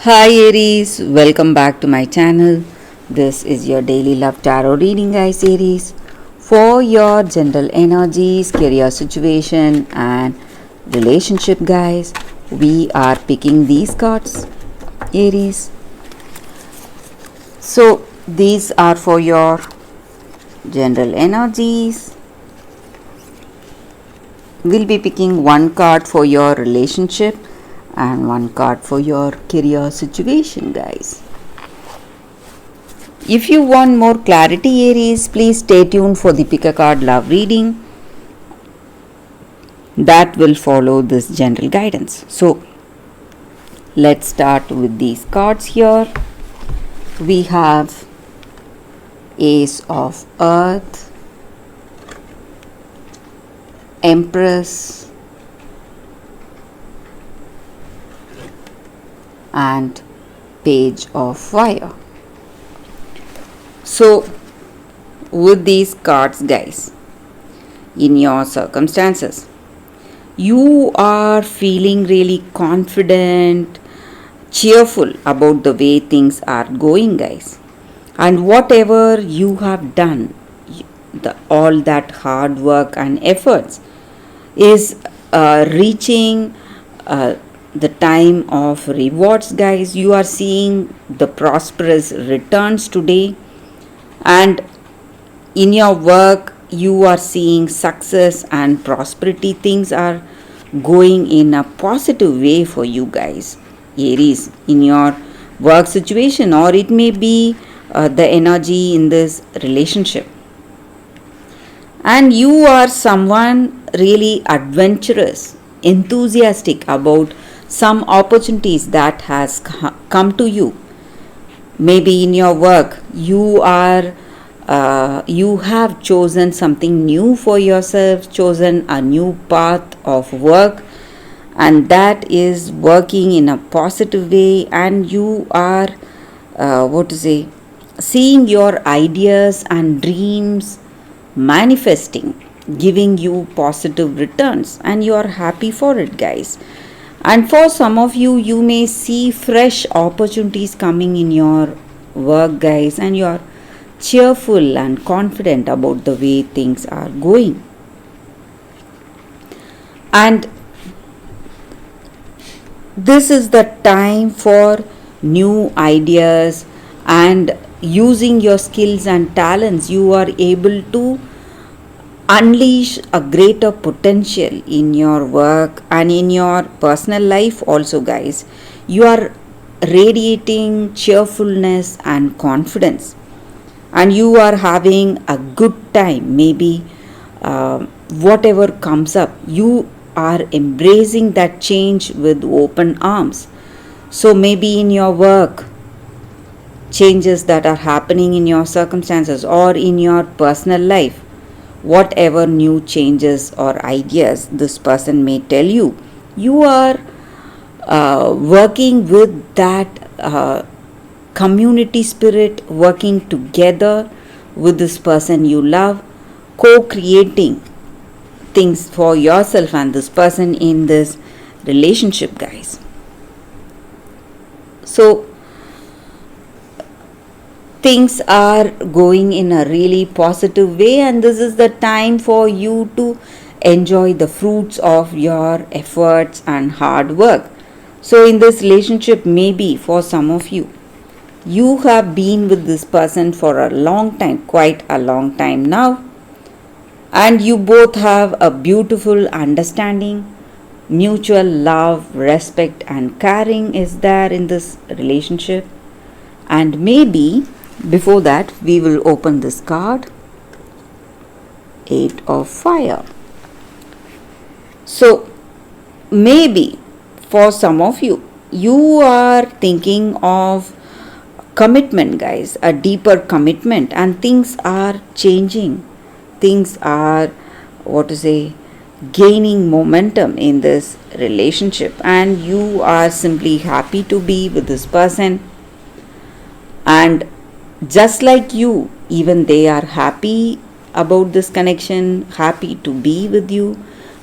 Hi Aries, welcome back to my channel. This is your daily love tarot reading, guys. Aries, for your general energies, career situation, and relationship, guys. We are picking these cards, Aries. So, these are for your general energies. We'll be picking one card for your relationship and one card for your career situation, guys. If you want more clarity, Aries, please stay tuned for the pick a card love reading that will follow this general guidance. So, let's start with these cards here. We have Ace of Earth, Empress, and Page of Fire. So, with these cards, guys, in your circumstances, you are feeling really confident, cheerful about the way things are going, guys. And whatever you have done, all that hard work and efforts is reaching the time of rewards, guys. You are seeing the prosperous returns today, and in your work you are seeing success and prosperity. Things are going in a positive way for you, guys, Aries, in your work situation, or it may be the energy in this relationship. And you are someone really adventurous, enthusiastic about some opportunities that has come to you. Maybe in your work you have chosen something new for yourself, chosen a new path of work, and that is working in a positive way, and you are seeing your ideas and dreams manifesting, giving you positive returns, and you are happy for it, guys. And for some of you, you may see fresh opportunities coming in your work, guys, and you are cheerful and confident about the way things are going. And this is the time for new ideas, and using your skills and talents, you are able to unleash a greater potential in your work and in your personal life also, guys. You are radiating cheerfulness and confidence, and you are having a good time. Maybe whatever comes up, you are embracing that change with open arms. So maybe in your work, changes that are happening in your circumstances, or in your personal life, whatever new changes or ideas this person may tell you, you are working with that community spirit, working together with this person you love, co-creating things for yourself and this person in this relationship, guys. So things are going in a really positive way, and this is the time for you to enjoy the fruits of your efforts and hard work. So in this relationship, maybe for some of you, you have been with this person for a long time, quite a long time now, and you both have a beautiful understanding. Mutual love, respect, and caring is there in this relationship. And maybe before that, we will open this card, Eight of Fire. So maybe for some of you, you are thinking of commitment, guys, a deeper commitment, and things are changing. Things are gaining momentum in this relationship, and you are simply happy to be with this person. And just like you, even they are happy about this connection, happy to be with you,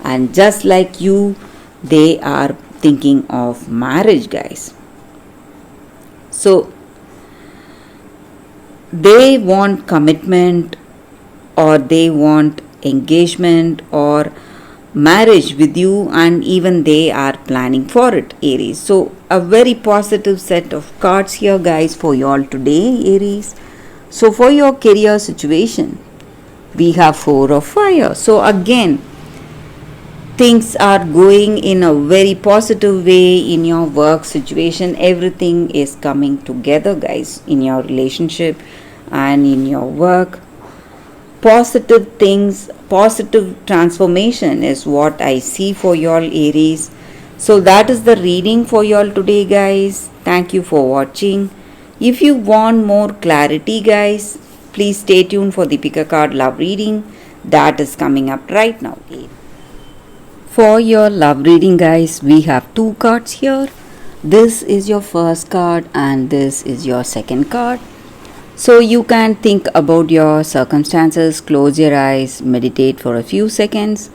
and just like you, they are thinking of marriage, guys. So they want commitment, or they want engagement or marriage with you, and even they are planning for it, Aries. So a very positive set of cards here, guys, for you all today, Aries. So for your career situation, we have Four of Fire. So again, things are going in a very positive way in your work situation. Everything is coming together, guys, in your relationship and in your work. Positive things, positive transformation is what I see for y'all, Aries. So that is the reading for y'all today, guys. Thank you for watching. If you want more clarity, guys, please stay tuned for the pick a card love reading that is coming up right now. For your love reading, guys, we have two cards here. This is your first card and this is your second card. So you can think about your circumstances, close your eyes, meditate for a few seconds,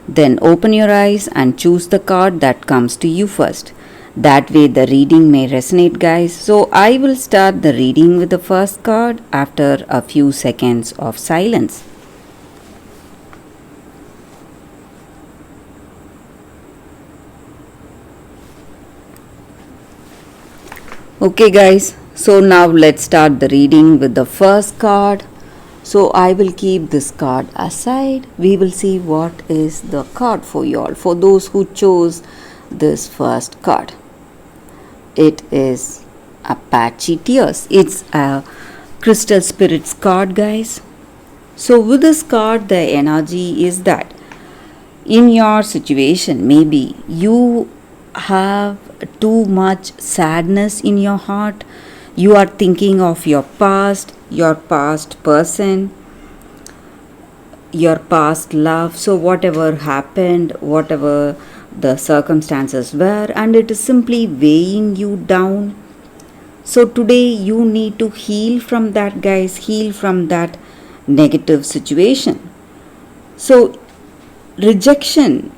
then open your eyes and choose the card that comes to you first. That way the reading may resonate, guys. So I will start the reading with the first card after a few seconds of silence. Okay, guys. So now let's start the reading with the first card. So I will keep this card aside. We will see what is the card for you all. For those who chose this first card, it is Apache Tears. It's a Crystal Spirits card, guys. So with this card, the energy is that in your situation, maybe you have too much sadness in your heart. You are thinking of your past person, your past love. So whatever happened, whatever the circumstances were, and it is simply weighing you down. So today you need to heal from that, guys. Heal from that negative situation. So rejection,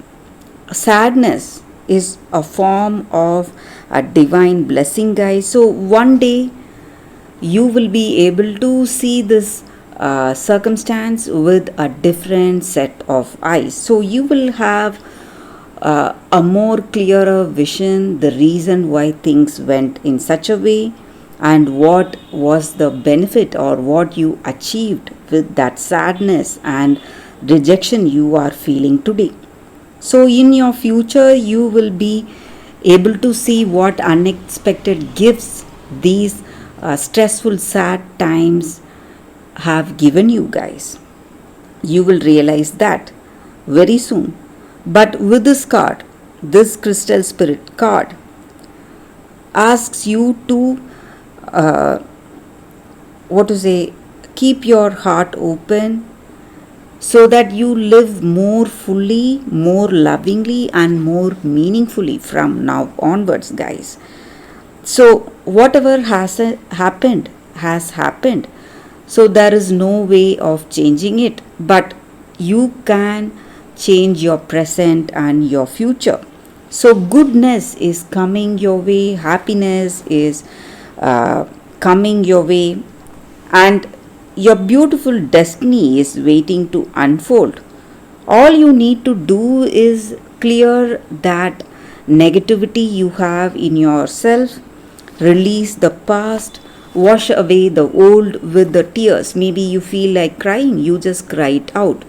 sadness is a form of a divine blessing, guys. So one day you will be able to see this circumstance with a different set of eyes. So you will have a more clearer vision, the reason why things went in such a way, and what was the benefit or what you achieved with that sadness and rejection you are feeling today. So in your future, you will be able to see what unexpected gifts these stressful, sad times have given you, guys. You will realize that very soon. But with this card, this Crystal Spirit card asks you to keep your heart open, so that you live more fully, more lovingly, and more meaningfully from now onwards, guys. So whatever has happened has happened. So there is no way of changing it, but you can change your present and your future. So goodness is coming your way, happiness is coming your way, and your beautiful destiny is waiting to unfold. All you need to do is clear that negativity you have in yourself, release the past, wash away the old with the tears. Maybe you feel like crying, you just cry it out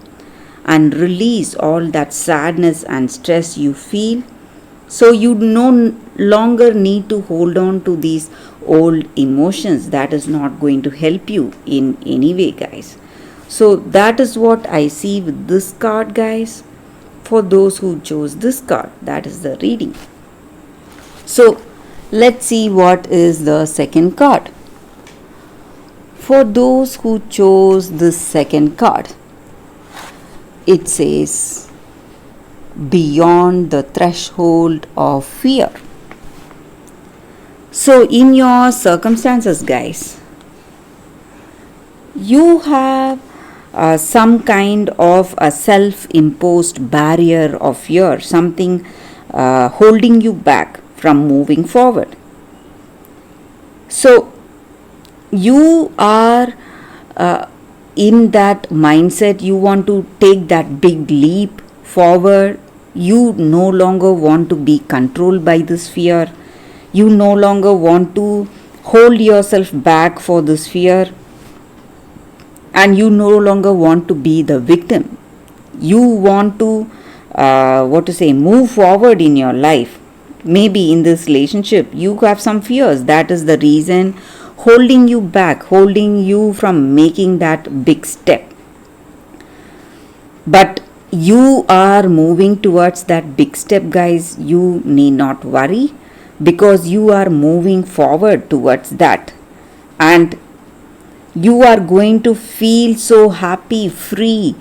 and release all that sadness and stress you feel. So you no longer need to hold on to these old emotions. That is not going to help you in any way, guys. So that is what I see with this card, guys. For those who chose this card, that is the reading. So let's see what is the second card. For those who chose this second card, it says beyond the threshold of fear. So in your circumstances, guys, you have some kind of a self-imposed barrier of fear, something holding you back from moving forward. So you are in that mindset, you want to take that big leap forward. You no longer want to be controlled by this fear. You no longer want to hold yourself back for this fear, and you no longer want to be the victim. You want to move forward in your life. Maybe in this relationship you have some fears, that is the reason holding you back, holding you from making that big step. But you are moving towards that big step, guys. You need not worry, because you are moving forward towards that, and you are going to feel so happy, free,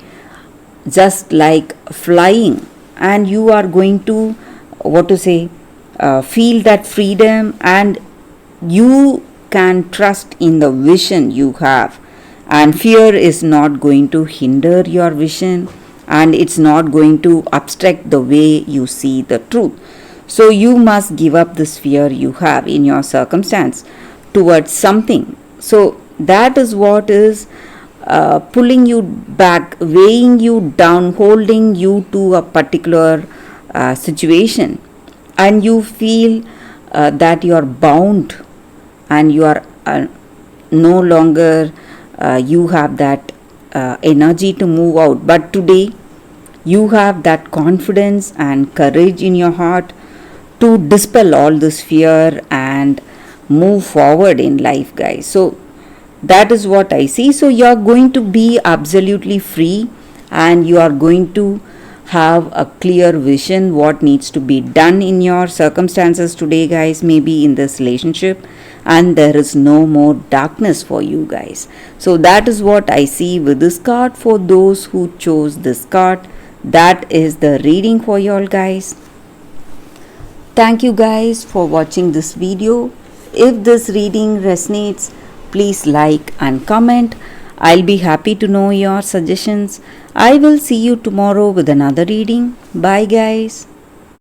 just like flying. And you are going to feel that freedom, and you can trust in the vision you have, and fear is not going to hinder your vision, and it's not going to obstruct the way you see the truth. So you must give up this fear you have in your circumstance towards something. So that is what is pulling you back, weighing you down, holding you to a particular situation, and you feel that you are bound, and you are no longer you have that energy to move out. But today you have that confidence and courage in your heart to dispel all this fear and move forward in life, guys. So that is what I see. So you are going to be absolutely free, and you are going to have a clear vision what needs to be done in your circumstances today, guys, maybe in this relationship, and there is no more darkness for you, guys. So that is what I see with this card. For those who chose this card, that is the reading for you all, guys. Thank you guys for watching this video. If this reading resonates, please like and comment. I'll be happy to know your suggestions. I will see you tomorrow with another reading. Bye guys.